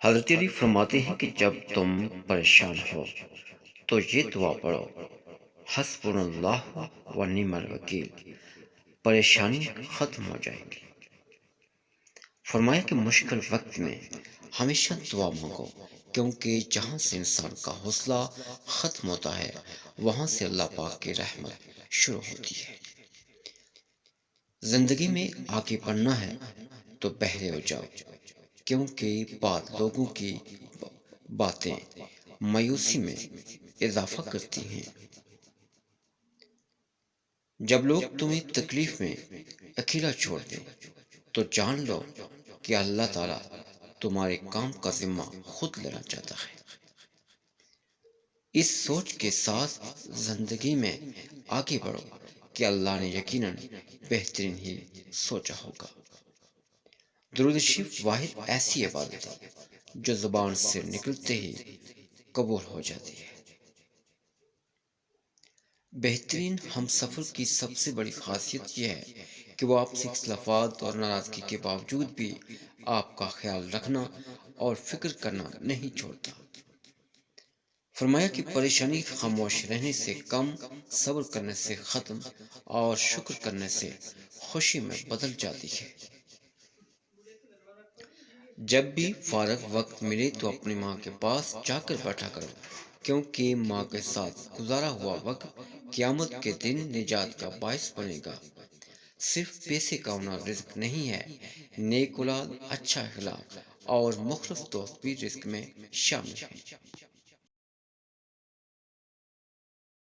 حضرت علی فرماتے ہیں کہ جب تم پریشان ہو تو یہ دعا پڑھو، حسبنا اللہ و نعم الوکیل، پریشانی ختم ہو جائے گی۔ فرمایا کہ مشکل وقت میں ہمیشہ دعا مانگو، کیونکہ جہاں سے انسان کا حوصلہ ختم ہوتا ہے وہاں سے اللہ پاک کی رحمت شروع ہوتی ہے۔ زندگی میں آگے بڑھنا ہے تو بہرے ہو جاؤ، کیونکہ بعض لوگوں کی باتیں مایوسی میں اضافہ کرتی ہیں۔ جب لوگ تمہیں تکلیف میں اکیلا چھوڑ دیں تو جان لو کہ اللہ تعالیٰ تمہارے کام کا ذمہ خود لینا چاہتا ہے۔ اس سوچ کے ساتھ زندگی میں آگے بڑھو کہ اللہ نے یقیناً بہترین ہی سوچا ہوگا۔ درود شریف واحد ایسی عبادت ہے جو زبان سے نکلتے ہی قبول ہو جاتی ہے۔ بہترین ہم سفر کی سب سے بڑی خاصیت یہ ہے کہ وہ آپ سے اختلافات اور ناراضگی کے باوجود بھی آپ کا خیال رکھنا اور فکر کرنا نہیں چھوڑتا۔ فرمایا کہ پریشانی خاموش رہنے سے کم، صبر کرنے سے ختم اور شکر کرنے سے خوشی میں بدل جاتی ہے۔ جب بھی فارغ وقت ملے تو اپنی ماں کے پاس جا کر بیٹھا کرو، کیونکہ ماں کے ساتھ گزارا ہوا وقت قیامت کے دن نجات کا باعث بنے گا۔ صرف پیسے کا ہونا رزق نہیں ہے، نیک اولاد، اچھا اخلاق اور مخلص دوست بھی رزق میں شامل ہیں۔